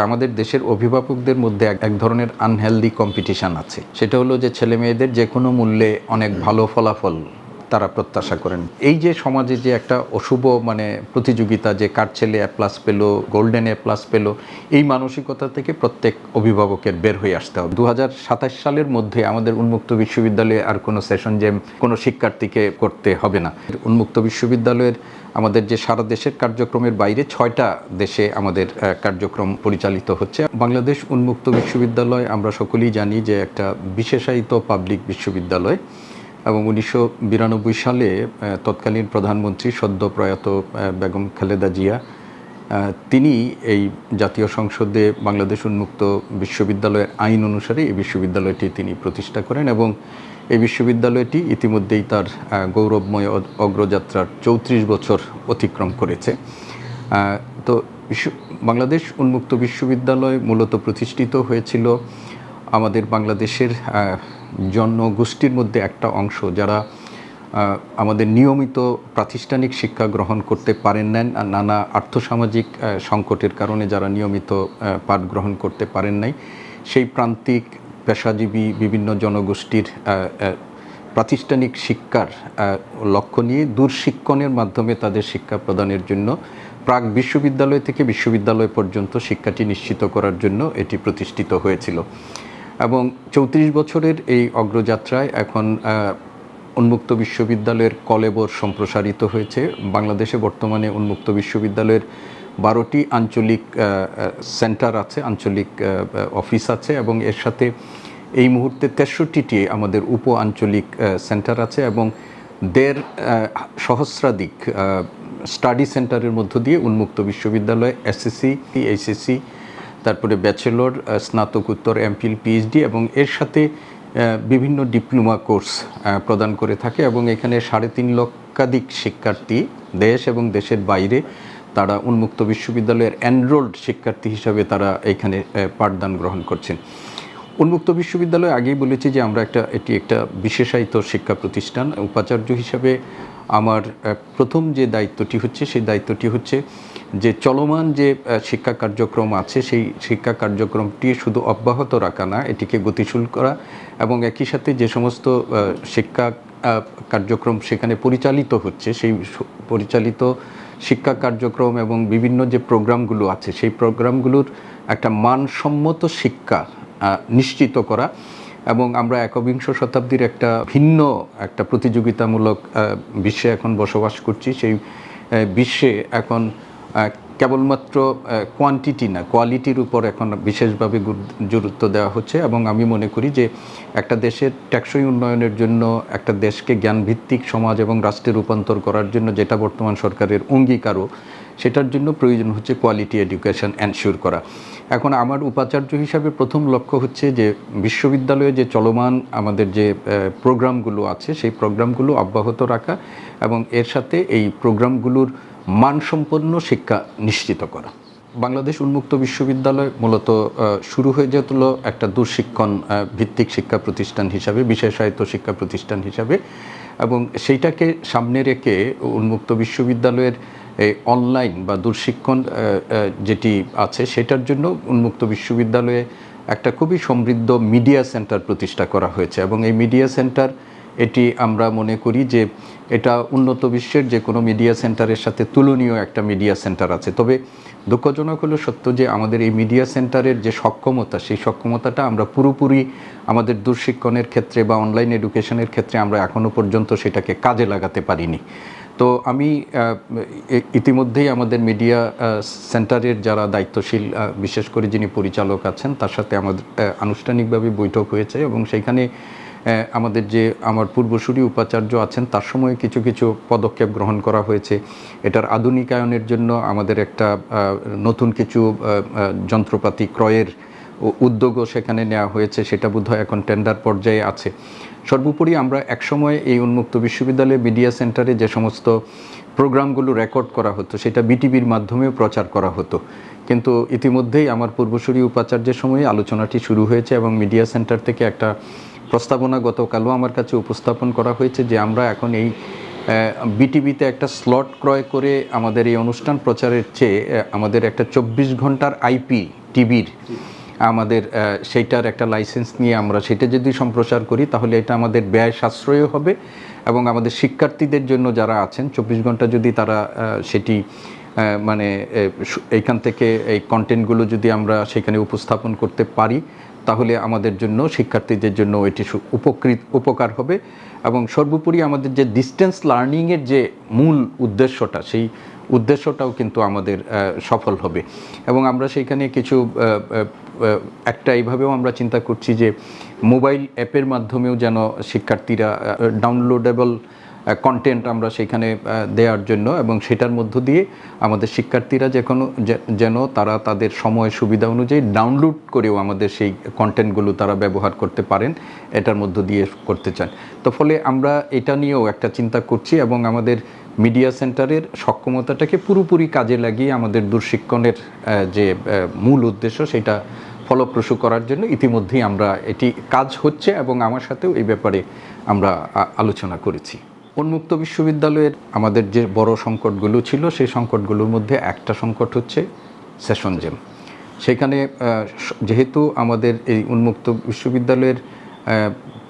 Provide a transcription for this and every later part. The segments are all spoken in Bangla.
আমাদের দেশের অভিভাবকদের মধ্যে এক ধরনের আনহেলদি কম্পিটিশন আছে। সেটা হলো যে ছেলে মেয়েদের যে কোনো মূল্যে অনেক ভালো ফলাফল তারা প্রত্যাশা করেন। এই যে সমাজে যে একটা অশুভ প্রতিযোগিতা, যে কার ছেলে এ প্লাস পেলো, গোল্ডেন এ প্লাস পেলো, এই মানসিকতা থেকে প্রত্যেক অভিভাবকের বের হয়ে আসতে হবে। 2027 সালের মধ্যে আমাদের উন্মুক্ত বিশ্ববিদ্যালয়ে আর কোনো সেশন জেম কোনো শিক্ষার্থীকে করতে হবে না। উন্মুক্ত বিশ্ববিদ্যালয়ের আমাদের যে সারা দেশের কার্যক্রমের বাইরে 6টা দেশে আমাদের কার্যক্রম পরিচালিত হচ্ছে। বাংলাদেশ উন্মুক্ত বিশ্ববিদ্যালয় আমরা সকলেই জানি যে একটা বিশেষায়িত পাবলিক বিশ্ববিদ্যালয়, এবং 1992 সালে তৎকালীন প্রধানমন্ত্রী সদ্য প্রয়াত বেগম খালেদা জিয়া তিনি এই জাতীয় সংসদে বাংলাদেশ উন্মুক্ত বিশ্ববিদ্যালয়ের আইন অনুসারে এই বিশ্ববিদ্যালয়টি তিনি প্রতিষ্ঠা করেন, এবং এই বিশ্ববিদ্যালয়টি ইতিমধ্যেই তার গৌরবময় অগ্রযাত্রার 34 বছর অতিক্রম করেছে। তো বাংলাদেশ উন্মুক্ত বিশ্ববিদ্যালয় মূলত প্রতিষ্ঠিত হয়েছিল আমাদের বাংলাদেশের জনগোষ্ঠীর মধ্যে একটা অংশ যারা আমাদের নিয়মিত প্রাতিষ্ঠানিক শিক্ষা গ্রহণ করতে পারেন নাই, নানা আর্থসামাজিক সংকটের কারণে যারা নিয়মিত পাঠ গ্রহণ করতে পারেন নাই, সেই প্রান্তিক পেশাজীবী বিভিন্ন জনগোষ্ঠীর প্রাতিষ্ঠানিক শিক্ষার লক্ষ্য নিয়ে দূরশিক্ষণের মাধ্যমে তাদের শিক্ষা প্রদানের জন্য প্রাক বিশ্ববিদ্যালয় থেকে বিশ্ববিদ্যালয় পর্যন্ত শিক্ষাটি নিশ্চিত করার জন্য এটি প্রতিষ্ঠিত হয়েছিল। এবং 34 বছরের এই অগ্রযাত্রায় এখন উন্মুক্ত বিশ্ববিদ্যালয়ের কলেবর সম্প্রসারিত হয়েছে। বাংলাদেশে বর্তমানে উন্মুক্ত বিশ্ববিদ্যালয়ের 12টি আঞ্চলিক সেন্টার আছে, আঞ্চলিক অফিস আছে, এবং এর সাথে এই মুহূর্তে 63টি আমাদের উপ আঞ্চলিক সেন্টার আছে, এবং 1.5 সহস্রাধিক স্টাডি সেন্টারের মধ্য দিয়ে উন্মুক্ত বিশ্ববিদ্যালয় এসএসসি, এইচএসসি, তারপরে ব্যাচেলর, স্নাতকোত্তর, এমফিল, পিএইচডি এবং এর সাথে বিভিন্ন ডিপ্লোমা কোর্স প্রদান করে থাকে। এবং এখানে 3.5 লক্ষাধিক শিক্ষার্থী দেশ এবং দেশের বাইরে তারা উন্মুক্ত বিশ্ববিদ্যালয়ের এনরোলড শিক্ষার্থী হিসাবে তারা এখানে পাঠদান গ্রহণ করছেন। উন্মুক্ত বিশ্ববিদ্যালয় আগেই বলেছি যে এটি একটা বিশেষায়িত শিক্ষা প্রতিষ্ঠান। উপাচার্য হিসাবে আমার প্রথম যে দায়িত্বটি হচ্ছে সেই দায়িত্বটি হচ্ছে যে চলমান যে শিক্ষা কার্যক্রম আছে সেই শিক্ষা কার্যক্রমটি শুধু অব্যাহত রাখা না, এটিকে গতিশীল করা, এবং একই সাথে যে সমস্ত শিক্ষা কার্যক্রম সেখানে পরিচালিত হচ্ছে সেই পরিচালিত শিক্ষা কার্যক্রম এবং বিভিন্ন যে প্রোগ্রামগুলো আছে সেই প্রোগ্রামগুলোর একটা মানসম্মত শিক্ষা নিশ্চিত করা। এবং আমরা 21শ শতাব্দীর একটা ভিন্ন একটা প্রতিযোগিতামূলক বিশ্বে এখন বসবাস করছি। সেই বিশ্বে এখন কেবলমাত্র কোয়ান্টিটি না, কোয়ালিটির উপর এখন বিশেষভাবে গুরুত্ব দেওয়া হচ্ছে। এবং আমি মনে করি যে একটা দেশের টেকসই উন্নয়নের জন্য, একটা দেশকে জ্ঞানভিত্তিক সমাজ এবং রাষ্ট্রে রূপান্তর করার জন্য যেটা বর্তমান সরকারের অঙ্গীকারও, সেটার জন্য প্রয়োজন হচ্ছে কোয়ালিটি এডুকেশন এনশিওর করা। এখন আমার উপাচার্য হিসাবে প্রথম লক্ষ্য হচ্ছে যে বিশ্ববিদ্যালয়ে যে চলমান আমাদের যে প্রোগ্রামগুলো আছে সেই প্রোগ্রামগুলো অব্যাহত রাখা এবং এর সাথে এই প্রোগ্রামগুলোর মানসম্পন্ন শিক্ষা নিশ্চিত করা। বাংলাদেশ উন্মুক্ত বিশ্ববিদ্যালয় মূলত শুরু হয়ে যেত একটা দূরশিক্ষণ ভিত্তিক শিক্ষা প্রতিষ্ঠান হিসাবে, বিশেষায়িত শিক্ষা প্রতিষ্ঠান হিসাবে, এবং সেইটাকে সামনে রেখে উন্মুক্ত বিশ্ববিদ্যালয়ের এই অনলাইন বা দূরশিক্ষণ যেটি আছে সেটার জন্য উন্মুক্ত বিশ্ববিদ্যালয়ে একটা খুবই সমৃদ্ধ মিডিয়া সেন্টার প্রতিষ্ঠা করা হয়েছে। এবং এই মিডিয়া সেন্টার এটি আমরা মনে করি যে এটা উন্নত বিশ্বের যে কোনো মিডিয়া সেন্টারের সাথে তুলনীয় একটা মিডিয়া সেন্টার আছে। তবে দুঃখজনক হলো সত্য যে আমাদের এই মিডিয়া সেন্টারের যে সক্ষমতা, সেই সক্ষমতাটা আমরা পুরোপুরি আমাদের দূরশিক্ষণের ক্ষেত্রে বা অনলাইন এডুকেশনের ক্ষেত্রে আমরা এখনও পর্যন্ত সেটাকে কাজে লাগাতে পারিনি। তো আমি ইতিমধ্যেই আমাদের মিডিয়া সেন্টারের যারা দায়িত্বশীল, বিশেষ করে যিনি পরিচালক আছেন, তার সাথে আমাদের আনুষ্ঠানিকভাবে বৈঠক হয়েছে এবং সেইখানে আমাদের যে আমার পূর্বসূরি উপাচার্য আছেন তার সময় কিছু কিছু পদক্ষেপ গ্রহণ করা হয়েছে। এটার আধুনিকায়নের জন্য আমাদের একটা নতুন কিছু যন্ত্রপাতি ক্রয়ের উদ্যোগও সেখানে নেওয়া হয়েছে, সেটা বোধহয় এখন টেন্ডার পর্যায়ে আছে। সর্বোপরি আমরা একসময় এই উন্মুক্ত বিশ্ববিদ্যালয়ের মিডিয়া সেন্টারে যে সমস্ত প্রোগ্রামগুলো রেকর্ড করা হতো সেটা বিটিভির মাধ্যমেও প্রচার করা হতো, কিন্তু ইতিমধ্যেই আমার পূর্বসূরি উপাচার্যের সময়ে আলোচনাটি শুরু হয়েছে এবং মিডিয়া সেন্টার থেকে একটা প্রস্তাবনা গতকালও আমার কাছে উপস্থাপন করা হয়েছে যে আমরা এখন এই বিটিভিতে একটা স্লট ক্রয় করে আমাদের এই অনুষ্ঠান প্রচারের চেয়ে আমাদের একটা 24 ঘন্টার আইপি টিভির আমাদের সেইটার একটা লাইসেন্স নিয়ে আমরা সেটা যদি সম্প্রচার করি তাহলে এটা আমাদের ব্যয় সাশ্রয়ও হবে এবং আমাদের শিক্ষার্থীদের জন্য যারা আছেন 24 ঘন্টা যদি তারা সেটি মানে এইখান থেকে এই কন্টেন্টগুলো যদি আমরা সেখানে উপস্থাপন করতে পারি তাহলে আমাদের জন্য শিক্ষার্থীদের জন্য এটি উপকার হবে এবং সর্বোপরি আমাদের যে ডিস্টেন্স লার্নিংয়ের যে মূল উদ্দেশ্যটা সেই উদ্দেশ্যটাও কিন্তু আমাদের সফল হবে এবং আমরা সেইখানে কিছু একটা এইভাবেও আমরা চিন্তা করছি যে মোবাইল অ্যাপের মাধ্যমেও যেন শিক্ষার্থীরা ডাউনলোডেবল কন্টেন্ট আমরা সেখানে দেওয়ার জন্য এবং সেটার মধ্য দিয়ে আমাদের শিক্ষার্থীরা যেন তারা তাদের সময় সুবিধা অনুযায়ী ডাউনলোড করেও আমাদের সেই কন্টেন্টগুলো তারা ব্যবহার করতে পারেন এটার মধ্য দিয়ে করতে চান। তো ফলে আমরা এটা নিয়েও একটা চিন্তা করছি এবং আমাদের মিডিয়া সেন্টারের সক্ষমতাটাকে পুরোপুরি কাজে লাগিয়ে আমাদের দূরশিক্ষণের যে মূল উদ্দেশ্য সেটা ফলপ্রসূ করার জন্য ইতিমধ্যেই আমরা এটি কাজ হচ্ছে এবং আমার সাথেও এই ব্যাপারে আমরা আলোচনা করেছি। উন্মুক্ত বিশ্ববিদ্যালয়ের আমাদের যে বড় সংকটগুলো ছিল সেই সংকটগুলোর মধ্যে একটা সংকট হচ্ছে সেশন জ্যাম। সেখানে যেহেতু আমাদের এই উন্মুক্ত বিশ্ববিদ্যালয়ের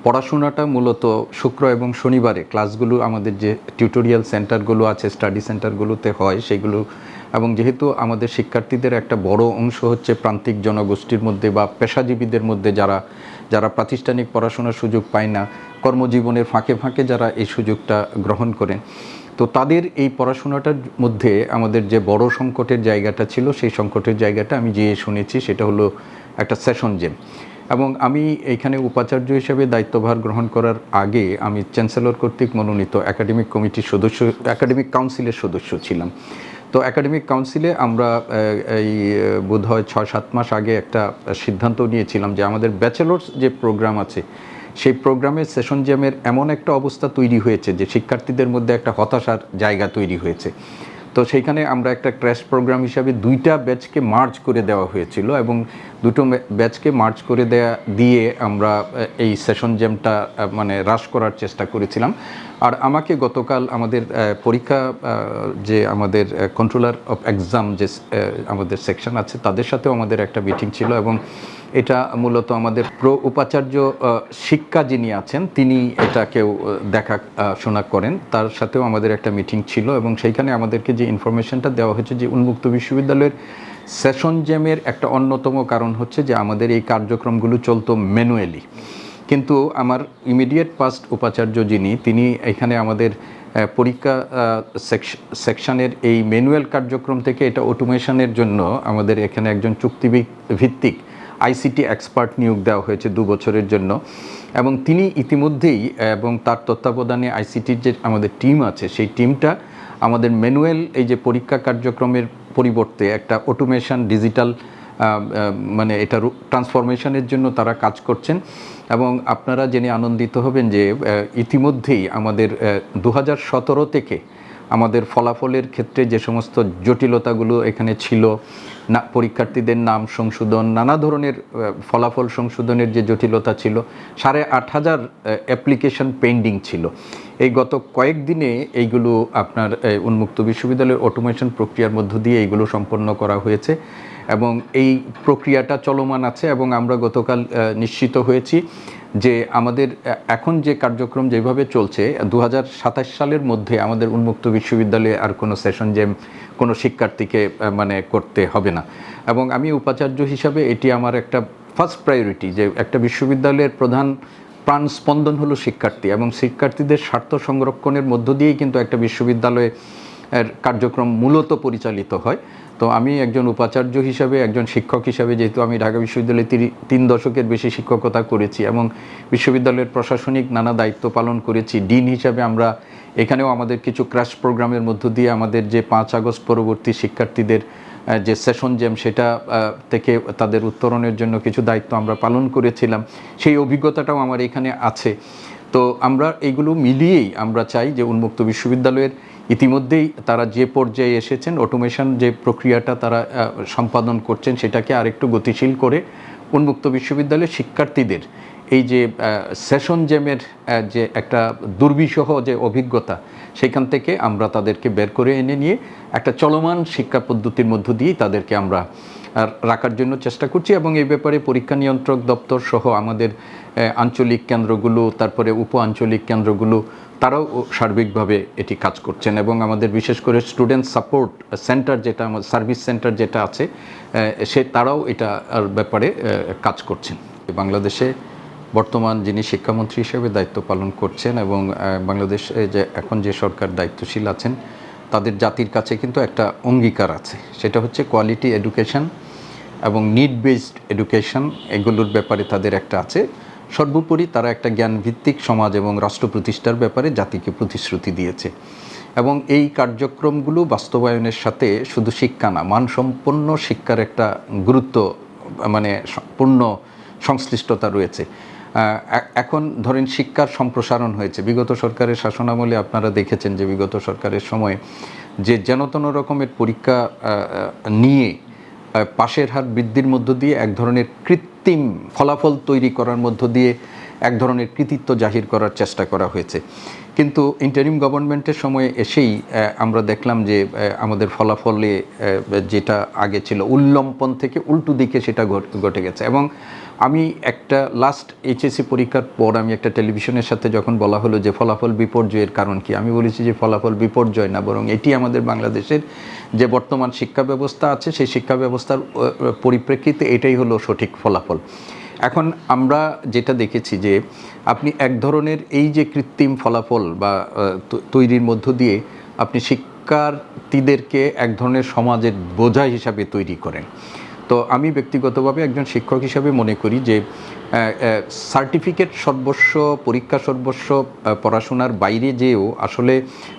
পড়াশোনাটা মূলত শুক্র এবং শনিবারে ক্লাসগুলো আমাদের যে টিউটোরিয়াল সেন্টারগুলো আছে স্টাডি সেন্টারগুলোতে হয় সেগুলো এবং যেহেতু আমাদের শিক্ষার্থীদের একটা বড় অংশ হচ্ছে প্রান্তিক জনগোষ্ঠীর মধ্যে বা পেশাজীবীদের মধ্যে যারা প্রাতিষ্ঠানিক পড়াশোনার সুযোগ পায় না, কর্মজীবনের ফাঁকে ফাঁকে যারা এই সুযোগটা গ্রহণ করেন, তো তাদের এই পড়াশোনাটার মধ্যে আমাদের যে বড় সংকটের জায়গাটা ছিল সেই সংকটের জায়গাটা আমি যে শুনেছি সেটা হলো একটা সেশন জ্যাম। এবং আমি এইখানে উপাচার্য হিসেবে দায়িত্বভার গ্রহণ করার আগে আমি চ্যান্সেলর কর্তৃক মনোনীত একাডেমিক কমিটির সদস্য, একাডেমিক কাউন্সিলের সদস্য ছিলাম। তো একাডেমিক কাউন্সিলে আমরা এই বোধহয় 6-7 মাস আগে একটা সিদ্ধান্ত নিয়েছিলাম যে আমাদের ব্যাচেলর্স যে প্রোগ্রাম আছে সেই প্রোগ্রামে সেশন জ্যামের এমন একটা অবস্থা তৈরি হয়েছে যে শিক্ষার্থীদের মধ্যে একটা হতাশার জায়গা তৈরি হয়েছে। তো সেইখানে আমরা একটা ক্র্যাশ প্রোগ্রাম হিসাবে 2টা ব্যাচকে মার্জ করে দেওয়া হয়েছিল এবং 2টো ব্যাচকে মার্জ করে দিয়ে আমরা এই সেশন জ্যামটা মানে হ্রাস করার চেষ্টা করেছিলাম। আর আমাকে গতকাল আমাদের পরীক্ষা যে আমাদের কন্ট্রোলার অফ এক্সাম যে আমাদের সেকশন আছে তাদের সাথেও আমাদের একটা মিটিং ছিল এবং এটা মূলত আমাদের উপাচার্য শিক্ষা যিনি আছেন তিনি এটাকেও দেখাশোনা করেন, তার সাথেও আমাদের একটা মিটিং ছিল এবং সেইখানে আমাদেরকে যে ইনফরমেশনটা দেওয়া হয়েছে যে উন্মুক্ত বিশ্ববিদ্যালয়ের সেশন জ্যামের একটা অন্যতম কারণ হচ্ছে যে আমাদের এই কার্যক্রমগুলো চলতো ম্যানুয়ালি, কিন্তু আমার ইমিডিয়েট পাস্ট উপাচার্য তিনি এখানে আমাদের পরীক্ষা সেকশনের এই ম্যানুয়াল কার্যক্রম থেকে এটা অটোমেশনের জন্য আমাদের এখানে একজন চুক্তিভিত্তিক আইসিটি এক্সপার্ট নিয়োগ দেওয়া হয়েছে 2 বছরের জন্য এবং তিনি ইতিমধ্যেই এবং তার তত্ত্বাবধানে আইসিটির যে আমাদের টিম আছে সেই টিমটা আমাদের ম্যানুয়াল এই যে পরীক্ষা কার্যক্রমের পরিবর্তে একটা অটোমেশন ডিজিটাল মানে এটা ট্রান্সফরমেশনের জন্য তারা কাজ করছেন এবং আপনারা জেনে আনন্দিত হবেন যে ইতিমধ্যেই আমাদের 2017 থেকে আমাদের ফলাফলের ক্ষেত্রে যে সমস্ত জটিলতাগুলো এখানে ছিল, না পরীক্ষার্থীদের নাম সংশোধন, নানা ধরনের ফলাফল সংশোধনের যে জটিলতা ছিল, 8,500 অ্যাপ্লিকেশন পেন্ডিং ছিল। এই গত কয়েকদিনে এইগুলো আপনার উন্মুক্ত বিশ্ববিদ্যালয়ের অটোমেশন প্রক্রিয়ার মধ্য দিয়ে এইগুলো সম্পন্ন করা হয়েছে এবং এই প্রক্রিয়াটা চলমান আছে এবং আমরা গতকাল নিশ্চিত হয়েছি যে আমাদের এখন যে কার্যক্রম যেভাবে চলছে 2027 সালের মধ্যে আমাদের উন্মুক্ত বিশ্ববিদ্যালয়ে আর কোনো সেশন জ্যাম কোনো শিক্ষার্থীকে মানে করতে হবে না এবং আমি উপাচার্য হিসাবে এটি আমার একটা ফার্স্ট প্রায়োরিটি যে একটা বিশ্ববিদ্যালয়ের প্রধান প্রাণ স্পন্দন হলো শিক্ষার্থী এবং শিক্ষার্থীদের স্বার্থ সংরক্ষণের মধ্য দিয়েই কিন্তু একটা বিশ্ববিদ্যালয়ের কার্যক্রম মূলত পরিচালিত হয়। তো আমি একজন উপাচার্য হিসাবে, একজন শিক্ষক হিসাবে, যেহেতু আমি ঢাকা বিশ্ববিদ্যালয়ে 3 দশকের বেশি শিক্ষকতা করেছি এবং বিশ্ববিদ্যালয়ের প্রশাসনিক নানা দায়িত্ব পালন করেছি, ডিন হিসাবে আমরা এখানেও আমাদের কিছু ক্র্যাশ প্রোগ্রামের মধ্য দিয়ে আমাদের যে 5 আগস্ট পরবর্তী শিক্ষার্থীদের যে সেশন জ্যাম সেটা থেকে তাদের উত্তরণের জন্য কিছু দায়িত্ব আমরা পালন করেছিলাম, সেই অভিজ্ঞতাটাও আমার এখানে আছে। তো আমরা এইগুলো মিলিয়েই আমরা চাই যে উন্মুক্ত বিশ্ববিদ্যালয়ের ইতিমধ্যেই তারা যে পর্যায়ে এসেছেন অটোমেশন যে প্রক্রিয়াটা তারা সম্পাদন করছেন সেটাকে আরেকটু গতিশীল করে উন্মুক্ত বিশ্ববিদ্যালয়ের শিক্ষার্থীদের এই যে সেশন জ্যামের যে একটা দুর্বিষহ যে অভিজ্ঞতা সেখান থেকে আমরা তাদেরকে বের করে এনে নিয়ে একটা চলমান শিক্ষা পদ্ধতির মধ্য দিয়েই তাদেরকে আমরা রাখার জন্য চেষ্টা করছি এবং এই ব্যাপারে পরীক্ষা নিয়ন্ত্রক দপ্তর সহ আমাদের আঞ্চলিক কেন্দ্রগুলো, তারপরে উপ আঞ্চলিক কেন্দ্রগুলো, তারাও সার্বিকভাবে এটি কাজ করছেন এবং আমাদের বিশেষ করে স্টুডেন্ট সাপোর্ট সেন্টার যেটা, আমাদের সার্ভিস সেন্টার যেটা আছে, তারাও এটার ব্যাপারে কাজ করছেন। বাংলাদেশে বর্তমান যিনি শিক্ষামন্ত্রী হিসেবে দায়িত্ব পালন করছেন এবং বাংলাদেশে যে এখন যে সরকার দায়িত্বশীল আছেন, তাদের জাতির কাছে কিন্তু একটা অঙ্গীকার আছে, সেটা হচ্ছে কোয়ালিটি এডুকেশন এবং নিড বেসড এডুকেশন, এগুলোর ব্যাপারে তাদের একটা আছে। সর্বোপরি তারা একটা জ্ঞানভিত্তিক সমাজ এবং রাষ্ট্র প্রতিষ্ঠার ব্যাপারে জাতিকে প্রতিশ্রুতি দিয়েছে এবং এই কার্যক্রমগুলো বাস্তবায়নের সাথে শুধু শিক্ষা না, মানসম্পন্ন শিক্ষার একটা গুরুত্ব, মানে পূর্ণ সংশ্লিষ্টতা রয়েছে। এখন ধরেন শিক্ষার সম্প্রসারণ হয়েছে। বিগত সরকারের শাসনামলে আপনারা দেখেছেন যে বিগত সরকারের সময় যে যেন তেন রকমের পরীক্ষা নিয়ে পাশের হার বৃদ্ধির মধ্য দিয়ে এক ধরনের কৃত্রিম ফলাফল তৈরি করার মধ্য দিয়ে এক ধরনের কৃতিত্ব জাহির করার চেষ্টা করা হয়েছে। কিন্তু ইন্টারিম গভর্নমেন্টের সময়ে এসেই আমরা দেখলাম যে আমাদের ফলাফলে যেটা আগে ছিল উল্লম্পন থেকে উল্টো দিকে সেটা ঘটে গেছে। এবং আমি একটা লাস্ট এইচএসসি পরীক্ষার পর আমি একটা টেলিভিশনের সাথে যখন বলা হলো যে ফলাফল বিপর্যয়ের কারণ কি, আমি বলেছি যে ফলাফল বিপর্যয় না, বরং এটি আমাদের বাংলাদেশের যে বর্তমান শিক্ষা ব্যবস্থা আছে সেই শিক্ষা ব্যবস্থার পরিপ্রেক্ষিতে এটাই হলো সঠিক ফলাফল। এখন আমরা যেটা দেখেছি যে আপনি এক ধরনের এই যে কৃত্রিম ফলাফল বা তৈরির মধ্য দিয়ে আপনি শিক্ষার্থীদেরকে এক ধরনের সমাজের বোঝা হিসাবে তৈরি করেন। তো আমি ব্যক্তিগতভাবে একজন শিক্ষক হিসাবে মনে করি যে সার্টিফিকেট সর্বস্ব, পরীক্ষা সর্বস্ব, পড়াশোনার বাইরে যেও আসলে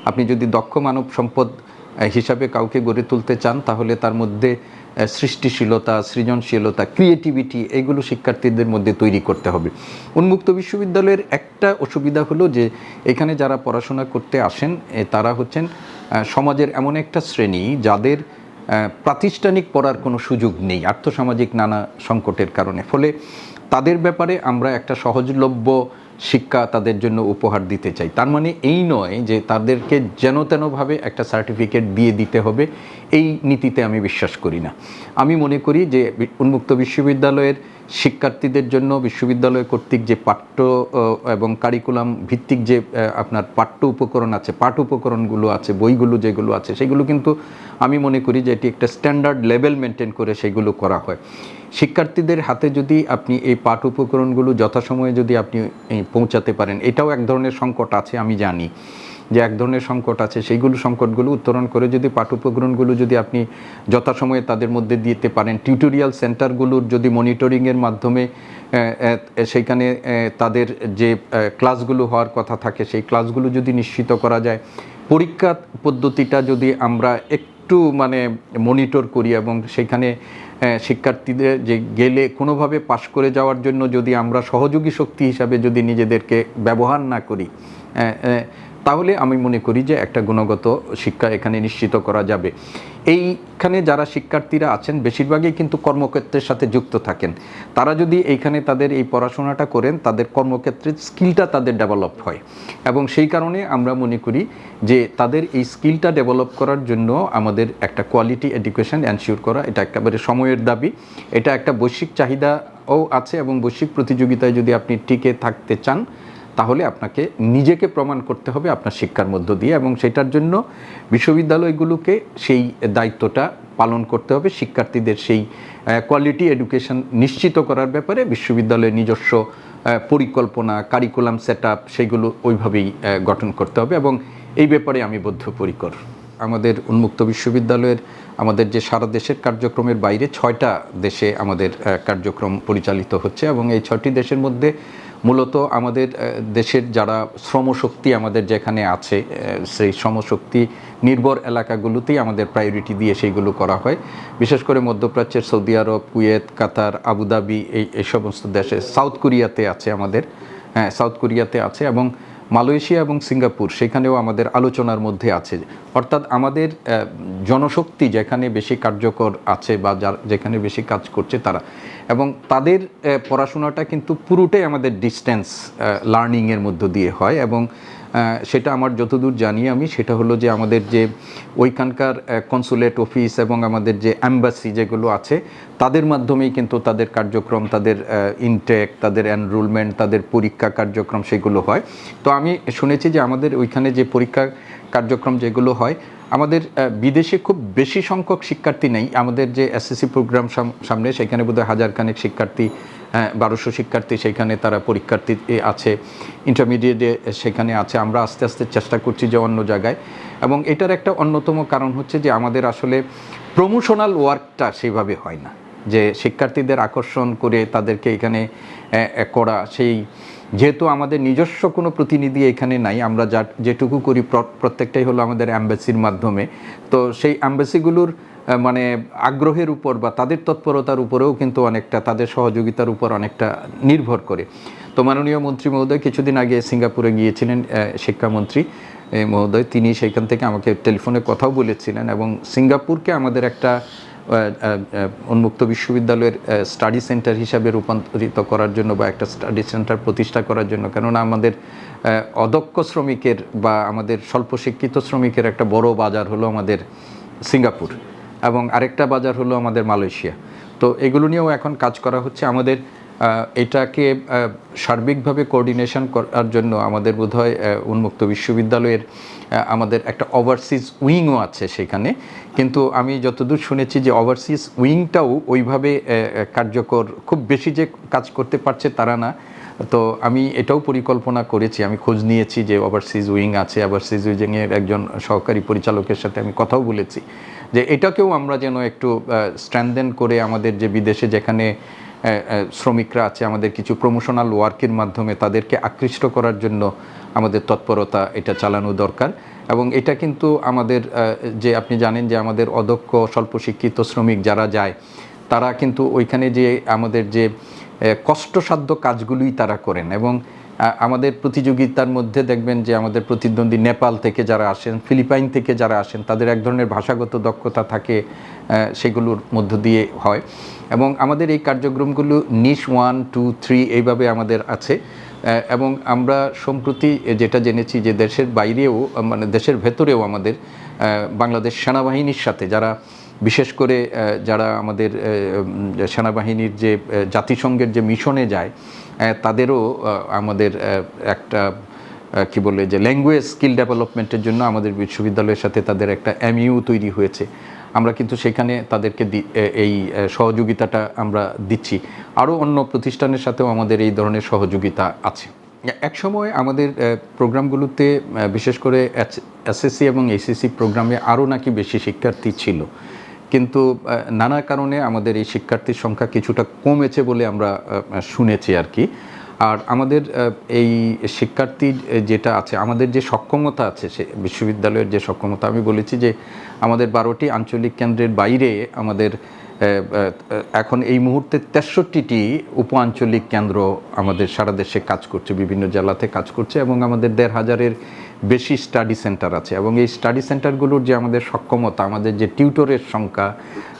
আপনি যদি দক্ষ মানব সম্পদ হিসাবে কাউকে গড়ে তুলতে চান, তাহলে তার মধ্যে সৃষ্টিশীলতা, সৃজনশীলতা, ক্রিয়েটিভিটি, এগুলো শিক্ষার্থীদের মধ্যে তৈরি করতে হবে। উন্মুক্ত বিশ্ববিদ্যালয়ের একটা অসুবিধা হলো যে এখানে যারা পড়াশোনা করতে আসেন তারা হচ্ছেন সমাজের এমন একটা শ্রেণী যাদের প্রাতিষ্ঠানিক পড়ার কোনো সুযোগ নেই আর্থসামাজিক নানা সংকটের কারণে। ফলে তাদের ব্যাপারে আমরা একটা সহজলভ্য শিক্ষা তাদের জন্য উপহার দিতে চাই। তার মানে এই নয় যে তাদেরকে যেন তেনভাবে একটা সার্টিফিকেট দিয়ে দিতে হবে, এই নীতিতে আমি বিশ্বাস করি না। আমি মনে করি যে উন্মুক্ত বিশ্ববিদ্যালয়ের শিক্ষার্থীদের জন্য বিশ্ববিদ্যালয় কর্তৃক যে পাঠ্য এবং কারিকুলাম ভিত্তিক যে আপনার পাঠ্য উপকরণ আছে, পাঠ উপকরণগুলো আছে, বইগুলো যেগুলো আছে, সেগুলো কিন্তু আমি মনে করি যে এটি একটা স্ট্যান্ডার্ড লেভেল মেনটেন করে সেগুলো করা হয়। শিক্ষার্থীদের হাতে যদি আপনি এই পাঠ উপকরণগুলো যথাসময়ে যদি আপনি পৌঁছাতে পারেন, এটাও এক ধরনের সংকট আছে, আমি জানি যে এক ধরনের সংকট আছে, সেইগুলো সংকটগুলো উত্তরণ করে যদি পাঠ উপকরণগুলো যদি আপনি যথাসময়ে তাদের মধ্যে দিতে পারেন, টিউটোরিয়াল সেন্টারগুলোর যদি মনিটরিংয়ের মাধ্যমে সেইখানে তাদের যে ক্লাসগুলো হওয়ার কথা থাকে সেই ক্লাসগুলো যদি নিশ্চিত করা যায়, পরীক্ষা পদ্ধতিটা যদি আমরা একটু মানে মনিটর করি এবং সেখানে শিক্ষার্থীদের যে গেলে কোনোভাবে পাশ করে যাওয়ার জন্য যদি আমরা সহযোগী শক্তি হিসাবে যদি নিজেদেরকে ব্যবহার না করি, তাহলে আমি মনে করি যে একটা গুণগত শিক্ষা এখানে নিশ্চিত করা যাবে। এইখানে যারা শিক্ষার্থীরা আছেন বেশিরভাগই কিন্তু কর্মক্ষেত্রের সাথে যুক্ত থাকেন। তারা যদি এইখানে তাদের এই পড়াশোনাটা করেন, তাদের কর্মক্ষেত্রের স্কিলটা তাদের ডেভেলপ হয় এবং সেই কারণে আমরা মনে করি যে তাদের এই স্কিলটা ডেভেলপ করার জন্য আমাদের একটা কোয়ালিটি এডুকেশন এনশিওর করা, এটা একেবারে সময়ের দাবি। এটা একটা বৈশ্বিক চাহিদাও আছে এবং বৈশ্বিক প্রতিযোগিতায় যদি আপনি টিকে থাকতে চান তাহলে আপনাকে নিজেকে প্রমাণ করতে হবে আপনার শিক্ষার মধ্য দিয়ে, এবং সেটার জন্য বিশ্ববিদ্যালয়গুলোকে সেই দায়িত্বটা পালন করতে হবে। শিক্ষার্থীদের সেই কোয়ালিটি এডুকেশন নিশ্চিত করার ব্যাপারে বিশ্ববিদ্যালয়ের নিজস্ব পরিকল্পনা, কারিকুলাম সেট আপ, সেগুলো ওইভাবেই গঠন করতে হবে এবং এই ব্যাপারে আমি বদ্ধপরিকর। আমাদের উন্মুক্ত বিশ্ববিদ্যালয়ের আমাদের যে সারা দেশের কার্যক্রমের বাইরে 6টা দেশে আমাদের কার্যক্রম পরিচালিত হচ্ছে এবং এই 6টি দেশের মধ্যে মূলত আমাদের দেশের যারা শ্রমশক্তি আমাদের যেখানে আছে সেই শ্রমশক্তি নির্ভর এলাকাগুলোতেই আমাদের প্রায়োরিটি দিয়ে সেইগুলো করা হয়। বিশেষ করে মধ্যপ্রাচ্যের সৌদি আরব, কুয়েত, কাতার, আবুধাবি, এই সমস্ত দেশে, সাউথ কোরিয়াতে আছে আমাদের, সাউথ কোরিয়াতে আছে এবং মালয়েশিয়া এবং সিঙ্গাপুর, সেখানেও আমাদের আলোচনার মধ্যে আছে। অর্থাৎ আমাদের জনশক্তি যেখানে বেশি কার্যকর আছে বা যেখানে বেশি কাজ করছে তারা, এবং তাদের পড়াশোনাটা কিন্তু পুরোটাই আমাদের ডিস্টেন্স লার্নিংয়ের মধ্য দিয়ে হয় এবং সেটা আমার যতদূর জানি আমি, সেটা হলো যে আমাদের যে ওইখানকার কনসুলেট অফিস এবং আমাদের যে অ্যাম্বাসি যেগুলো আছে তাদের মাধ্যমেই কিন্তু তাদের কার্যক্রম, তাদের ইনটেক, তাদের এনরোলমেন্ট, তাদের পরীক্ষা কার্যক্রম সেগুলো হয়। তো আমি শুনেছি যে আমাদের ওইখানে যে পরীক্ষা কার্যক্রম যেগুলো হয়, আমাদের বিদেশে খুব বেশি সংখ্যক শিক্ষার্থী নেই। আমাদের যে এসএসসি প্রোগ্রাম সামনে, সেখানে বোধহয় 1000 খানেক শিক্ষার্থী, 1200 শিক্ষার্থী সেখানে তারা পরীক্ষার্থী আছে। ইন্টারমিডিয়েটে সেখানে আছে। আমরা আস্তে আস্তে চেষ্টা করছি যে অন্য জায়গায়, এবং এটার একটা অন্যতম কারণ হচ্ছে যে আমাদের আসলে প্রমোশনাল ওয়ার্কটা সেইভাবে হয় না, যে শিক্ষার্থীদের আকর্ষণ করে তাদেরকে এখানে করা। সেই যেহেতু আমাদের নিজস্ব কোনো প্রতিনিধি এখানে নাই, আমরা যেটুকু করি প্রত্যেকটাই হলো আমাদের অ্যাম্বাসির মাধ্যমে। তো সেই অ্যাম্বাসিগুলোর মানে আগ্রহের উপর বা তাদের তৎপরতার উপরেও কিন্তু অনেকটা, তাদের সহযোগিতার উপর অনেকটা নির্ভর করে। তো মাননীয় মন্ত্রী মহোদয় কিছুদিন আগে সিঙ্গাপুরে গিয়েছিলেন, শিক্ষামন্ত্রী মহোদয়, তিনি সেইখান থেকে আমাকে টেলিফোনে কথাও বলেছিলেন, এবং সিঙ্গাপুরকে আমাদের একটা উন্মুক্ত বিশ্ববিদ্যালয়ের স্টাডি সেন্টার হিসাবে রূপান্তরিত করার জন্য বা একটা স্টাডি সেন্টার প্রতিষ্ঠা করার জন্য, কেননা আমাদের অদক্ষ শ্রমিকের বা আমাদের স্বল্প শিক্ষিত শ্রমিকের একটা বড় বাজার হলো আমাদের সিঙ্গাপুর, এবং আরেকটা বাজার হলো আমাদের মালয়েশিয়া। তো এগুলো নিয়েও এখন কাজ করা হচ্ছে। আমাদের এটাকে সার্বিকভাবে কোঅর্ডিনেশন করার জন্য আমাদের বোধহয় উন্মুক্ত বিশ্ববিদ্যালয়ের আমাদের একটা ওভারসিজ উইংও আছে সেখানে, কিন্তু আমি যতদূর শুনেছি যে ওভারসিজ উইংটাও ওইভাবে কার্যকর, খুব বেশি যে কাজ করতে পারছে তারা না। তো আমি এটাও পরিকল্পনা করেছি, আমি খোঁজ নিয়েছি যে ওভারসিজ উইং আছে। ওভারসিজ উইংয়ের একজন সহকারী পরিচালকের সাথে আমি কথাও বলেছি যে এটাকেও আমরা যেন একটু স্ট্রেনথেন করে আমাদের যে বিদেশে যেখানে শ্রমিকরা আছে, আমাদের কিছু প্রমোশনাল ওয়ার্কের মাধ্যমে তাদেরকে আকৃষ্ট করার জন্য আমাদের তৎপরতা এটা চালানো দরকার। এবং এটা কিন্তু আমাদের যে আপনি জানেন যে আমাদের অদক্ষ স্বল্প শিক্ষিত শ্রমিক যারা যায়, তারা কিন্তু ওইখানে যে আমাদের যে কষ্টসাধ্য কাজগুলোই তারা করেন। এবং আমাদের প্রতিযোগিতার মধ্যে দেখবেন যে আমাদের প্রতিদ্বন্দ্বী নেপাল থেকে যারা আসেন, ফিলিপাইন থেকে যারা আসেন, তাদের এক ধরনের ভাষাগত দক্ষতা থাকে, সেগুলোর মধ্য দিয়ে হয়। এবং আমাদের এই কার্যক্রমগুলো নিশ 1, 2, 3 এইভাবে আমাদের আছে। এবং আমরা সম্প্রতি যেটা জেনেছি যে দেশের বাইরেও, মানে দেশের ভেতরেও আমাদের বাংলাদেশ সেনাবাহিনীর সাথে যারা, বিশেষ করে যারা আমাদের সেনাবাহিনীর যে জাতিসংঘের যে মিশনে যায়, তাদেরও আমাদের একটা কি বলে যে ল্যাঙ্গুয়েজ স্কিল ডেভেলপমেন্টের জন্য আমাদের বিশ্ববিদ্যালয়ের সাথে তাদের একটা এমইউ তৈরি হয়েছে। আমরা কিন্তু সেখানে তাদেরকে এই সহযোগিতাটা আমরা দিচ্ছি। আরও অন্য প্রতিষ্ঠানের সাথেও আমাদের এই ধরনের সহযোগিতা আছে। এক সময় আমাদের প্রোগ্রামগুলোতে, বিশেষ করে এসএসসি এবং এইচএসসি প্রোগ্রামে আরও নাকি বেশি শিক্ষার্থী ছিল, কিন্তু নানা কারণে আমাদের এই শিক্ষার্থীর সংখ্যা কিছুটা কমেছে বলে আমরা শুনেছি আর কি। আর আমাদের এই শিক্ষার্থীর যেটা আছে, আমাদের যে সক্ষমতা আছে, সে বিশ্ববিদ্যালয়ের যে সক্ষমতা, আমি বলেছি যে আমাদের 12টি আঞ্চলিক কেন্দ্রের বাইরে আমাদের এখন এই মুহূর্তে 63টি উপ আঞ্চলিক কেন্দ্র আমাদের সারা দেশে কাজ করছে, বিভিন্ন জেলাতে কাজ করছে, এবং আমাদের 1500-এর বেশি স্টাডি সেন্টার আছে। এবং এই স্টাডি সেন্টারগুলোর যে আমাদের সক্ষমতা, আমাদের যে টিউটরের সংখ্যা,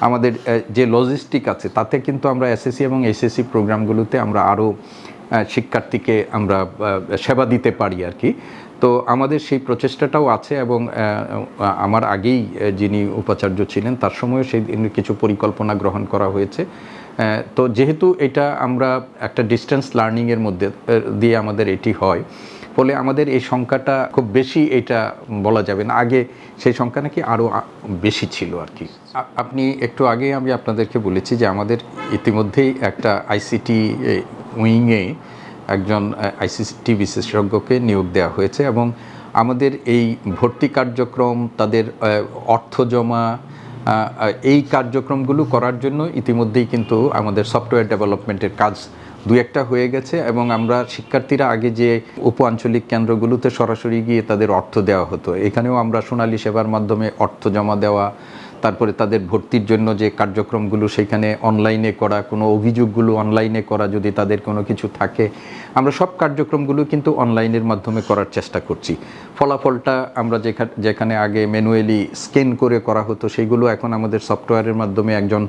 আমাদের যে লজিস্টিক আছে, তাতে কিন্তু আমরা এসএসসি এবং এইচএসসি প্রোগ্রামগুলোতে আমরা আরও শিক্ষার্থীকে আমরা সেবা দিতে পারি আর কি। তো আমাদের সেই প্রচেষ্টাটাও আছে, এবং আমার আগেই যিনি উপাচার্য ছিলেন তার সময়ও সেই কিছু পরিকল্পনা গ্রহণ করা হয়েছে। তো যেহেতু এটা আমরা একটা ডিস্টেন্স লার্নিংয়ের মধ্যে দিয়ে আমাদের এটি হয়, ফলে আমাদের এই সংখ্যাটা খুব বেশি এটা বলা যাবে না। আগে সেই সংখ্যা নাকি আরও বেশি ছিল আর কি। আপনি একটু আগে আমি আপনাদেরকে বলেছি যে আমাদের ইতিমধ্যেই একটা আইসিটি উইংয়ে একজন আইসিটি বিশেষজ্ঞকে নিয়োগ দেওয়া হয়েছে, এবং আমাদের এই ভর্তি কার্যক্রম, তাদের অর্থ জমা, এই কার্যক্রমগুলো করার জন্য ইতিমধ্যেই কিন্তু আমাদের সফটওয়্যার ডেভেলপমেন্টের কাজ দু একটা হয়ে গেছে। এবং আমরা শিক্ষার্থীরা আগে যে উপ আঞ্চলিক কেন্দ্রগুলোতে সরাসরি গিয়ে তাদের অর্থ দেওয়া হতো, এখানেও আমরা সোনালী সেবার মাধ্যমে অর্থ জমা দেওয়া, তারপরে তাদের ভর্তির জন্য যে কার্যক্রমগুলো সেখানে অনলাইনে করা, কোনো অভিযোগগুলো অনলাইনে করা, যদি তাদের কোনো কিছু থাকে, আমরা সব কার্যক্রমগুলো কিন্তু অনলাইনের মাধ্যমে করার চেষ্টা করছি। ফলাফলটা আমরা যেখানে আগে ম্যানুয়ালি স্ক্যান করে করা হতো, সেইগুলো এখন আমাদের সফটওয়্যারের মাধ্যমে একজন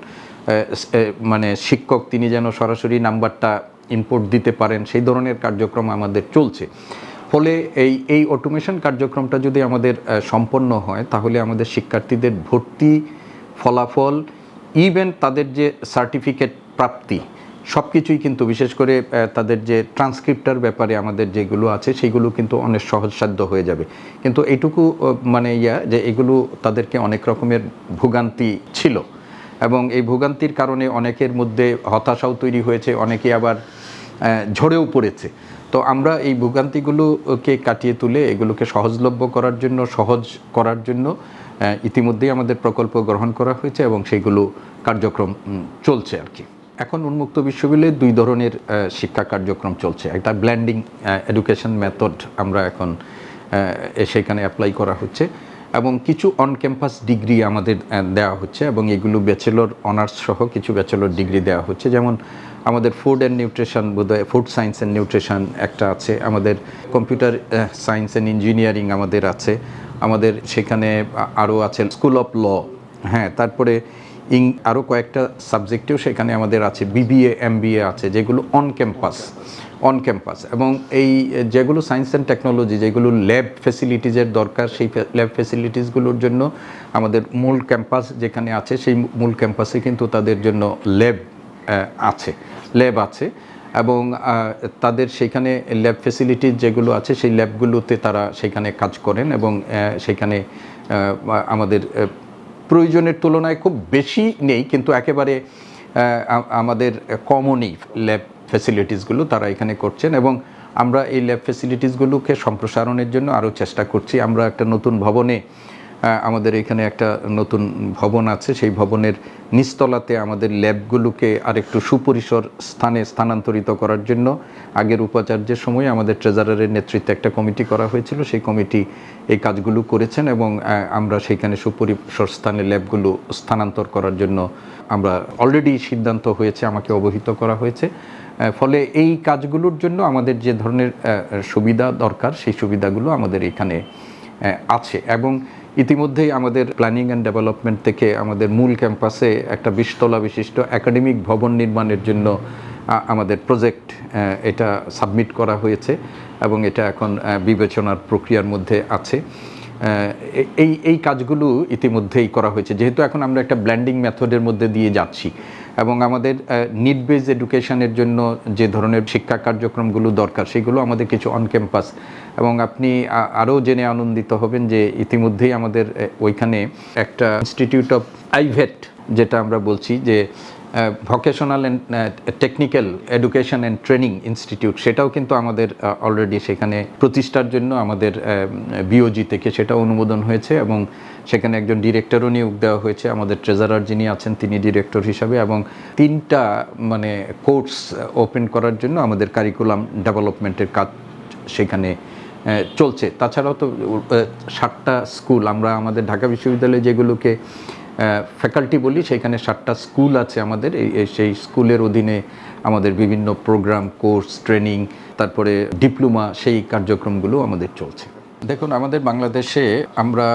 মানে শিক্ষক তিনি যেন সরাসরি নাম্বারটা ইনপুট দিতে পারেন, সেই ধরনের কার্যক্রম আমাদের চলছে। ফলে এই অটোমেশন কার্যক্রমটা যদি আমাদের সম্পন্ন হয়, তাহলে আমাদের শিক্ষার্থীদের ভর্তি, ফলাফল, ইভেন তাদের যে সার্টিফিকেট প্রাপ্তি, সব কিছুই কিন্তু, বিশেষ করে তাদের যে ট্রান্সক্রিপ্টার ব্যাপারে আমাদের যেগুলো আছে সেগুলো কিন্তু অনেক সহজসাধ্য হয়ে যাবে। কিন্তু এইটুকু মানে যে এগুলো তাদেরকে অনেক রকমের ভোগান্তি ছিল, এবং এই ভোগান্তির কারণে অনেকের মধ্যে হতাশাও তৈরি হয়েছে, অনেকে আবার ঝরেও পড়েছে। তো আমরা এই ভোগান্তিগুলোকে কাটিয়ে তুলে এগুলোকে সহজলভ্য করার জন্য, সহজ করার জন্য ইতিমধ্যেই আমাদের প্রকল্প গ্রহণ করা হয়েছে এবং সেইগুলো কার্যক্রম চলছে আর কি। এখন উন্মুক্ত বিশ্ববিদ্যালয়ে 2 ধরনের শিক্ষা কার্যক্রম চলছে। একটা ব্লেন্ডিং এডুকেশন মেথড আমরা এখন সেখানে অ্যাপ্লাই করা হচ্ছে, এবং কিছু অন ক্যাম্পাস ডিগ্রি আমাদের দেওয়া হচ্ছে, এবং এগুলো ব্যাচেলর অনার্স সহ কিছু ব্যাচেলর ডিগ্রি দেওয়া হচ্ছে। যেমন আমাদের ফুড অ্যান্ড নিউট্রিশন, বোধহয় ফুড সায়েন্স অ্যান্ড নিউট্রিশন একটা আছে, আমাদের কম্পিউটার সায়েন্স অ্যান্ড ইঞ্জিনিয়ারিং আমাদের আছে, আমাদের সেখানে আরও আছে স্কুল অফ ল, হ্যাঁ, তারপরে আরও কয়েকটা সাবজেক্টেও সেখানে আমাদের আছে, বিবিএ, এমবিএ আছে, যেগুলো অন ক্যাম্পাস। এবং এই যেগুলো সায়েন্স অ্যান্ড টেকনোলজি, যেগুলো ল্যাব ফ্যাসিলিটিসের দরকার, সেই ল্যাব ফ্যাসিলিটিসগুলোর জন্য আমাদের মূল ক্যাম্পাস যেখানে আছে, সেই মূল ক্যাম্পাসে কিন্তু তাদের জন্য ল্যাব আছে, এবং তাদের সেখানে ল্যাব ফ্যাসিলিটিস যেগুলো আছে সেই ল্যাবগুলোতে তারা সেখানে কাজ করেন, এবং সেখানে আমাদের প্রয়োজনের তুলনায় খুব বেশি নেই, কিন্তু একেবারে আমাদের কমনই ল্যাব ফ্যাসিলিটিসগুলো তারা এখানে করছেন। এবং আমরা এই ল্যাব ফ্যাসিলিটিসগুলোকে সম্প্রসারণের জন্য আরও চেষ্টা করছি। আমরা একটা নতুন ভবনে, আমাদের এখানে একটা নতুন ভবন আছে, সেই ভবনের নিচতলাতে আমাদের ল্যাবগুলোকে আরেকটু সুপরিসর স্থানে স্থানান্তরিত করার জন্য আগের উপাচার্যের সময় আমাদের ট্রেজারারের নেতৃত্বে একটা কমিটি করা হয়েছিল, সেই কমিটি এই কাজগুলো করেছেন, এবং আমরা সেইখানে সুপরিসর স্থানে ল্যাবগুলো স্থানান্তর করার জন্য আমরা অলরেডি সিদ্ধান্ত হয়েছে, আমাকে অবহিত করা হয়েছে। ফলে এই কাজগুলোর জন্য আমাদের যে ধরনের সুবিধা দরকার, সেই সুবিধাগুলো আমাদের এখানে আছে। এবং ইতিমধ্যেই আমাদের প্ল্যানিং অ্যান্ড ডেভেলপমেন্ট থেকে আমাদের মূল ক্যাম্পাসে একটা 20 তলা বিশিষ্ট একাডেমিক ভবন নির্মাণের জন্য আমাদের প্রজেক্ট এটা সাবমিট করা হয়েছে, এবং এটা এখন বিবেচনার প্রক্রিয়ার মধ্যে আছে। এই কাজগুলো ইতিমধ্যেই করা হয়েছে, যেহেতু এখন আমরা একটা ব্লেন্ডিং মেথডের মধ্যে দিয়ে যাচ্ছি, এবং আমাদের নিড বেজ এডুকেশনের জন্য যে ধরনের শিক্ষা কার্যক্রমগুলো দরকার সেগুলো আমাদের কিছু অন ক্যাম্পাস। এবং আপনি আরও জেনে আনন্দিত হবেন যে ইতিমধ্যেই আমাদের ওইখানে একটা ইনস্টিটিউট অফ আইভেট, যেটা আমরা বলছি যে vocational and technical education and training institute, সেটাও কিন্তু আমাদের অলরেডি সেখানে প্রতিষ্ঠার জন্য আমাদের বিওজি থেকে সেটা অনুমোদন হয়েছে, এবং সেখানে একজন ডিরেক্টরও নিয়োগ দেওয়া হয়েছে, আমাদের ট্রেজারার যিনি আছেন তিনি ডিরেক্টর হিসাবে, এবং 3টা মানে কোর্স ওপেন করার জন্য আমাদের কারিকুলাম ডেভেলপমেন্টের কাজ সেখানে চলছে। তাছাড়াও তো 7টা স্কুল, আমরা আমাদের ঢাকা বিশ্ববিদ্যালয়ে যেগুলোকে ফ্যাকাল্টি বলি, সেখানে 7টা স্কুল আছে আমাদের, সেই স্কুলের অধীনে আমাদের বিভিন্ন প্রোগ্রাম, কোর্স, ট্রেনিং, তারপরে ডিপ্লোমা, সেই কার্যক্রমগুলো আমাদের চলছে। দেখুন, আমাদের বাংলাদেশে আমরা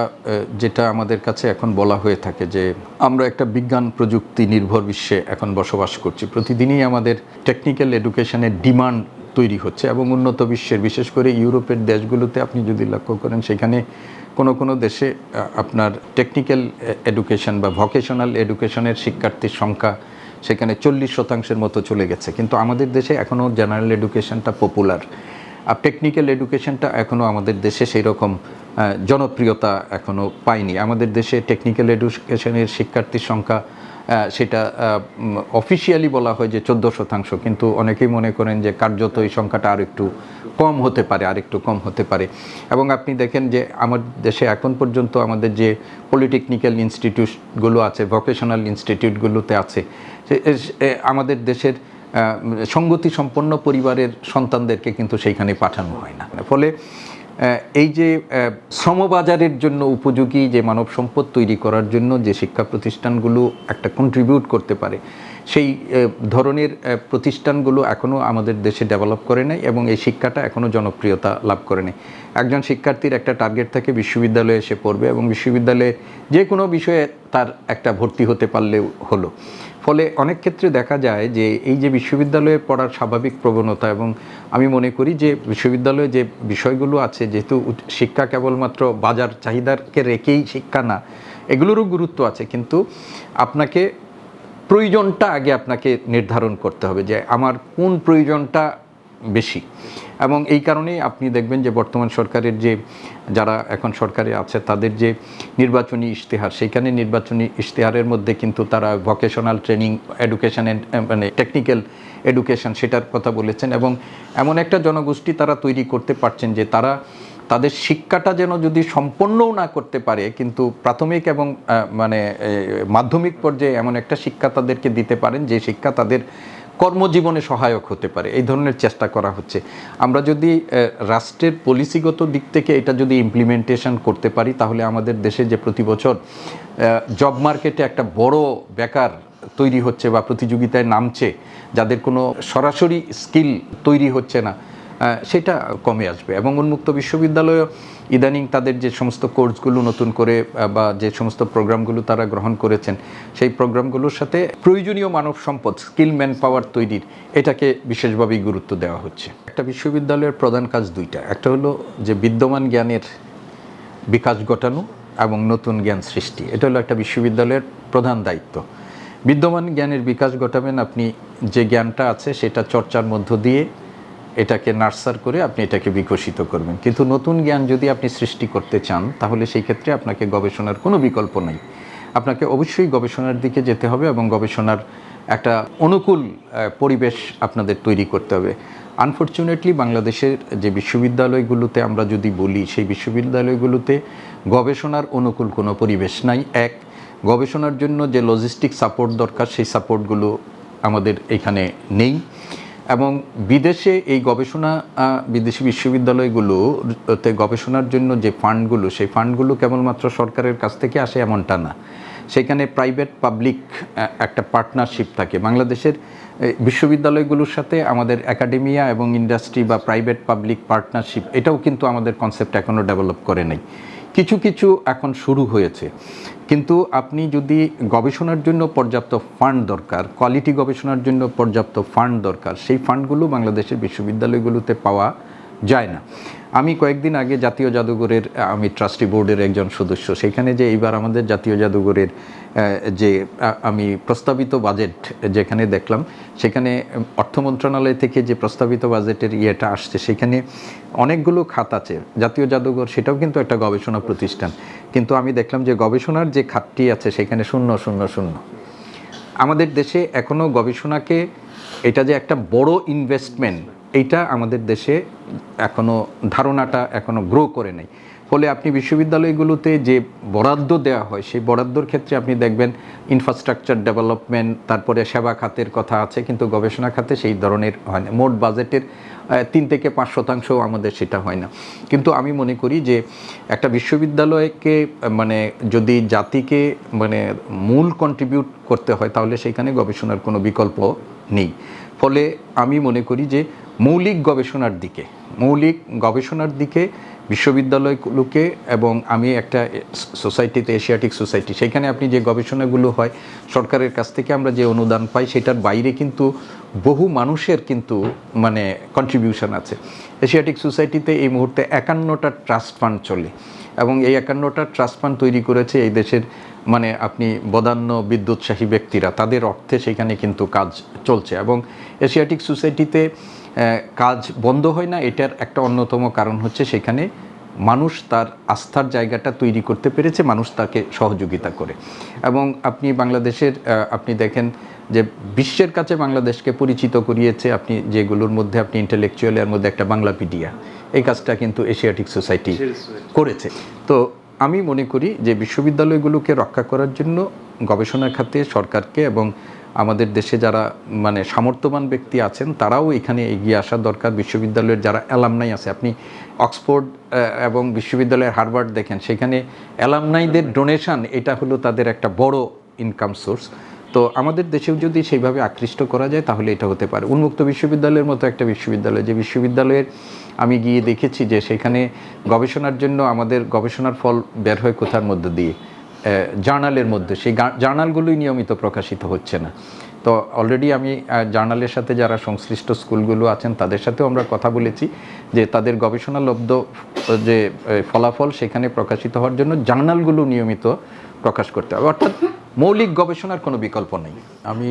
যেটা আমাদের কাছে এখন বলা হয়ে থাকে যে আমরা একটা বিজ্ঞান প্রযুক্তি নির্ভর বিশ্বে এখন বসবাস করছি। প্রতিদিনই আমাদের টেকনিক্যাল এডুকেশনের ডিমান্ড তৈরি হচ্ছে, এবং উন্নত বিশ্বের, বিশেষ করে ইউরোপের দেশগুলোতে আপনি যদি লক্ষ্য করেন, সেখানে কোনো দেশে আপনার টেকনিক্যাল এডুকেশন বা ভোকেশনাল এডুকেশনের শিক্ষার্থীর সংখ্যা সেখানে 40% মতো চলে গেছে, কিন্তু আমাদের দেশে এখনও জেনারেল এডুকেশনটা পপুলার, আর টেকনিক্যাল এডুকেশনটা এখনও আমাদের দেশে সেই রকম জনপ্রিয়তা এখনও পায়নি। আমাদের দেশে টেকনিক্যাল এডুকেশনের শিক্ষার্থীর সংখ্যা সেটা অফিসিয়ালি বলা হয় যে 14%, কিন্তু অনেকেই মনে করেন যে কার্যত এই সংখ্যাটা আরেকটু কম হতে পারে। এবং আপনি দেখেন যে আমার দেশে এখন পর্যন্ত আমাদের যে পলিটেকনিক্যাল ইনস্টিটিউটগুলো আছে, ভোকেশনাল ইনস্টিটিউটগুলোতে আছে, আমাদের দেশের সঙ্গতি সম্পন্ন পরিবারের সন্তানদেরকে কিন্তু সেইখানে পাঠানো হয় না। ফলে এই যে শ্রমবাজারের জন্য উপযোগী যে মানব সম্পদ তৈরি করার জন্য যে শিক্ষা প্রতিষ্ঠানগুলো একটা কন্ট্রিবিউট করতে পারে, সেই ধরনের প্রতিষ্ঠানগুলো এখনও আমাদের দেশে ডেভেলপ করে নাই, এবং এই শিক্ষাটা এখনও জনপ্রিয়তা লাভ করে নাই। একজন শিক্ষার্থীর একটা টার্গেট থাকে বিশ্ববিদ্যালয়ে এসে পড়বে, এবং বিশ্ববিদ্যালয়ে যে কোনো বিষয়ে তার একটা ভর্তি হতে পারলেও হলো। ফলে অনেক ক্ষেত্রে দেখা যায় যে এই যে বিশ্ববিদ্যালয়ে পড়ার স্বাভাবিক প্রবণতা, এবং আমি মনে করি যে বিশ্ববিদ্যালয়ে যে বিষয়গুলো আছে, যেহেতু শিক্ষা কেবলমাত্র বাজার চাহিদাকে রেখেই শিক্ষা না, এগুলোরও গুরুত্ব আছে, কিন্তু আপনাকে প্রয়োজনটা আগে আপনাকে নির্ধারণ করতে হবে যে আমার কোন প্রয়োজনটা বেশি। এবং এই কারণেই আপনি দেখবেন যে বর্তমান সরকারের যে যারা এখন সরকারে আছে তাদের যে নির্বাচনী ইশতেহার, সেইখানে নির্বাচনী ইশতেহারের মধ্যে কিন্তু তারা ভোকেশনাল ট্রেনিং এডুকেশন মানে টেকনিক্যাল এডুকেশন সেটার কথা বলেছেন, এবং এমন একটা জনগোষ্ঠী তারা তৈরি করতে পারছেন যে তারা তাদের শিক্ষাটা যেন যদি সম্পন্নও না করতে পারে, কিন্তু প্রাথমিক এবং মানে মাধ্যমিক পর্যায়ে এমন একটা শিক্ষা তাদেরকে দিতে পারেন যে শিক্ষা তাদের কর্মজীবনে সহায়ক হতে পারে। এই ধরনের চেষ্টা করা হচ্ছে। আমরা যদি রাষ্ট্রের পলিসিগত দিক থেকে এটা যদি ইমপ্লিমেন্টেশন করতে পারি, তাহলে আমাদের দেশে যে প্রতি বছর জব মার্কেটে একটা বড় বেকার তৈরি হচ্ছে বা প্রতিযোগিতায় নামছে, যাদের কোনো সরাসরি স্কিল তৈরি হচ্ছে না, সেটা কমে আসবে। এবং উন্মুক্ত বিশ্ববিদ্যালয় ইদানিং তাদের যে সমস্ত কোর্সগুলো নতুন করে বা যে সমস্ত প্রোগ্রামগুলো তারা গ্রহণ করেছেন, সেই প্রোগ্রামগুলোর সাথে প্রয়োজনীয় মানব সম্পদ, স্কিল ম্যান পাওয়ার তৈরির, এটাকে বিশেষভাবেই গুরুত্ব দেওয়া হচ্ছে। একটা বিশ্ববিদ্যালয়ের প্রধান কাজ দুইটা, একটা হলো যে বিদ্যমান জ্ঞানের বিকাশ ঘটানো এবং নতুন জ্ঞান সৃষ্টি। এটা হলো একটা বিশ্ববিদ্যালয়ের প্রধান দায়িত্ব। বিদ্যমান জ্ঞানের বিকাশ ঘটাবেন আপনি, যে জ্ঞানটা আছে সেটা চর্চার মধ্য দিয়ে এটাকে নার্সার করে আপনি এটাকে বিকশিত করবেন। কিন্তু নতুন জ্ঞান যদি আপনি সৃষ্টি করতে চান, তাহলে সেই ক্ষেত্রে আপনাকে গবেষণার কোনো বিকল্প নেই। আপনাকে অবশ্যই গবেষণার দিকে যেতে হবে এবং গবেষণার একটা অনুকূল পরিবেশ আপনাদের তৈরি করতে হবে। আনফর্চুনেটলি বাংলাদেশের যে বিশ্ববিদ্যালয়গুলোতে আমরা যদি বলি, সেই বিশ্ববিদ্যালয়গুলোতে গবেষণার অনুকূল কোনো পরিবেশ নাই। এক, গবেষণার জন্য যে লজিস্টিক সাপোর্ট দরকার, সেই সাপোর্টগুলো আমাদের এখানে নেই। এবং বিদেশে এই গবেষণা, বিদেশি বিশ্ববিদ্যালয়গুলোতে গবেষণার জন্য যে ফান্ডগুলো, সেই ফান্ডগুলো কেবলমাত্র সরকারের কাছ থেকে আসে এমনটা না, সেখানে প্রাইভেট পাবলিক একটা পার্টনারশিপ থাকে। বাংলাদেশের বিশ্ববিদ্যালয়গুলোর সাথে আমাদের একাডেমিয়া এবং ইন্ডাস্ট্রি বা প্রাইভেট পাবলিক পার্টনারশিপ, এটাও কিন্তু আমাদের কনসেপ্ট এখনও ডেভেলপ করে নাই। কিছু কিছু এখন শুরু হয়েছে, কিন্তু আপনি যদি গবেষণার জন্য পর্যাপ্ত ফান্ড দরকার, কোয়ালিটি গবেষণার জন্য পর্যাপ্ত ফান্ড দরকার, সেই ফান্ডগুলো বাংলাদেশের বিশ্ববিদ্যালয়গুলোতে পাওয়া যায় না। আমি কয়েকদিন আগে জাতীয় জাদুঘরের, আমি ট্রাস্টি বোর্ডের একজন সদস্য, সেখানে যে এইবার আমাদের জাতীয় জাদুঘরের যে আমি প্রস্তাবিত বাজেট যেখানে দেখলাম, সেখানে অর্থ মন্ত্রণালয় থেকে যে প্রস্তাবিত বাজেটের ইয়েটা আসছে, সেখানে অনেকগুলো খাত আছে। জাতীয় জাদুঘর সেটাও কিন্তু একটা গবেষণা প্রতিষ্ঠান, কিন্তু আমি দেখলাম যে গবেষণার যে খাতটি আছে সেখানে শূন্য শূন্য শূন্য। আমাদের দেশে এখনও গবেষণাকে, এটা যে একটা বড় ইনভেস্টমেন্ট, এইটা আমাদের দেশে এখনও ধারণাটা এখনও গ্রো করে নেই। ফলে আপনি বিশ্ববিদ্যালয়গুলোতে যে বরাদ্দ দেওয়া হয়, সেই বরাদ্দর ক্ষেত্রে আপনি দেখবেন ইনফ্রাস্ট্রাকচার ডেভেলপমেন্ট, তারপরে সেবা খাতের কথা আছে, কিন্তু গবেষণা খাতে সেই ধরনের হয় না। মোট বাজেটের 3 থেকে 5% আমাদের সেটা হয় না। কিন্তু আমি মনে করি যে একটা বিশ্ববিদ্যালয়কে মানে যদি জাতিকে মানে মূল কন্ট্রিবিউট করতে হয়, তাহলে সেখানে গবেষণার কোনো বিকল্প নেই। ফলে আমি মনে করি যে মৌলিক গবেষণার দিকে বিশ্ববিদ্যালয়গুলোকে, এবং আমি একটা সোসাইটিতে, এশিয়াটিক সোসাইটি, সেখানে আপনি যে গবেষণাগুলো হয় সরকারের কাছ থেকে আমরা যে অনুদান পাই, সেটার বাইরে কিন্তু বহু মানুষের কিন্তু মানে কন্ট্রিবিউশন আছে। এশিয়াটিক সোসাইটিতে এই মুহূর্তে 51টা ট্রাস্ট ফান্ড চলে, এবং এই 51টা ট্রাস্ট ফান্ড তৈরি করেছে এই দেশের মানে আপনি বদান্য বিদ্যুৎসাহী ব্যক্তিরা, তাদের অর্থে সেখানে কিন্তু কাজ চলছে। এবং এশিয়াটিক সোসাইটিতে কাজ বন্ধ হয় না, এটার একটা অন্যতম কারণ হচ্ছে সেখানে মানুষ তার আস্থার জায়গাটা তৈরি করতে পেরেছে, মানুষ তাকে সহযোগিতা করে। এবং আপনি বাংলাদেশের আপনি দেখেন যে বিশ্বের কাছে বাংলাদেশকে পরিচিত করিয়েছে, আপনি যেগুলোর মধ্যে আপনি ইন্টেলেকচুয়ালের মধ্যে একটা বাংলাপিডিয়া, এই কাজটা কিন্তু এশিয়াটিক সোসাইটি করেছে। তো আমি মনে করি যে বিশ্ববিদ্যালয়গুলোকে রক্ষা করার জন্য গবেষণা খাতে সরকারকে এবং আমাদের দেশে যারা মানে সামর্থ্যবান ব্যক্তি আছেন তারাও এখানে এগিয়ে আসা দরকার। বিশ্ববিদ্যালয়ের যারা অ্যালামনাই আছে, আপনি অক্সফোর্ড এবং বিশ্ববিদ্যালয়ের হার্ভার্ড দেখেন, সেখানে অ্যালামনাইদের ডোনেশন এটা হলো তাদের একটা বড় ইনকাম সোর্স। তো আমাদের দেশেও যদি সেইভাবে আকৃষ্ট করা যায় তাহলে এটা হতে পারে। উন্মুক্ত বিশ্ববিদ্যালয়ের মতো একটা বিশ্ববিদ্যালয়, যে বিশ্ববিদ্যালয়ের আমি গিয়ে দেখেছি যে সেখানে গবেষণার জন্য আমাদের গবেষণার ফল বের হয় কোথার মধ্যে দিয়ে, জার্নালের মধ্যে সেই জার্নালগুলোই নিয়মিত প্রকাশিত হচ্ছে না। তো অলরেডি আমি জার্নালের সাথে যারা সংশ্লিষ্ট স্কুলগুলো আছেন তাদের সাথেও আমরা কথা বলেছি যে তাদের গবেষণালব্ধ যে ফলাফল সেখানে প্রকাশিত হওয়ার জন্য জার্নালগুলো নিয়মিত প্রকাশ করতে হবে, অর্থাৎ মৌলিক গবেষণার কোনো বিকল্প নেই। আমি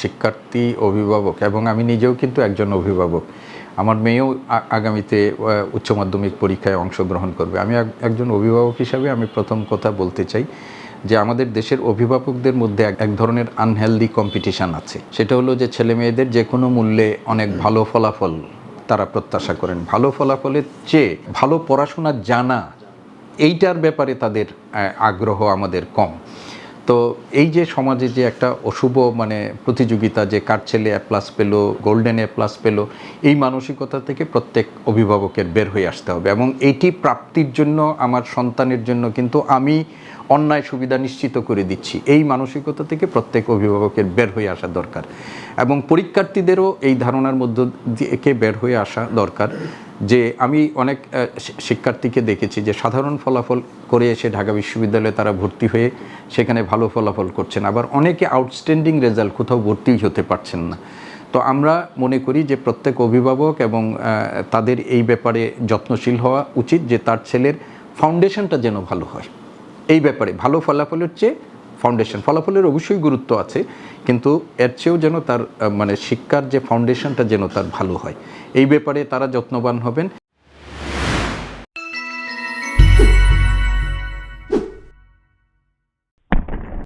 শিক্ষার্থী, অভিভাবক এবং আমি নিজেও কিন্তু একজন অভিভাবক। আমার মেয়েও আগামীতে উচ্চ মাধ্যমিক পরীক্ষায় অংশগ্রহণ করবে। আমি একজন অভিভাবক হিসাবে আমি প্রথম কথা বলতে চাই যে আমাদের দেশের অভিভাবকদের মধ্যে এক ধরনের আনহেলদি কম্পিটিশান আছে। সেটা হলো যে ছেলে মেয়েদের যে কোনো মূল্যে অনেক ভালো ফলাফল তারা প্রত্যাশা করেন। ভালো ফলাফলের চেয়ে ভালো পড়াশোনা জানা, এইটার ব্যাপারে তাদের আগ্রহ আমাদের কম। তো এই যে সমাজে যে একটা অশুভ প্রতিযোগিতা, যে কার ছেলে A+ পেলো, গোল্ডেন A+ পেলো, এই মানসিকতা থেকে প্রত্যেক অভিভাবকের বের হয়ে আসতে হবে এবং এইটি প্রাপ্তির জন্য আমার সন্তানের জন্য কিন্তু আমি অন্যায় সুবিধা নিশ্চিত করে দিচ্ছি, এই মানসিকতা থেকে প্রত্যেক অভিভাবকের বের হয়ে আসা দরকার এবং পরীক্ষার্থীদেরও এই ধারণার মধ্য থেকে বের হয়ে আসা দরকার যে আমি অনেক শিক্ষার্থীকে দেখেছি যে সাধারণ ফলাফল করে এসে ঢাকা বিশ্ববিদ্যালয়ে তারা ভর্তি হয়ে সেখানে ভালো ফলাফল করছেন, আবার অনেকে আউটস্ট্যান্ডিং রেজাল্ট, কোথাও ভর্তিই হতে পারছেন না। তো আমরা মনে করি যে প্রত্যেক অভিভাবক এবং তাদের এই ব্যাপারে যত্নশীল হওয়া উচিত যে তার ছেলের ফাউন্ডেশনটা যেন ভালো হয়। এই ব্যাপারে ভালো ফলাফলের চেয়ে ফাউন্ডেশন, ফলাফলের অবশ্যই গুরুত্ব আছে, কিন্তু এর চেয়েও যেন তার শিক্ষার যে ফাউন্ডেশনটা যেন তার ভালো হয়, এই ব্যাপারে তারা যত্নবান হবেন।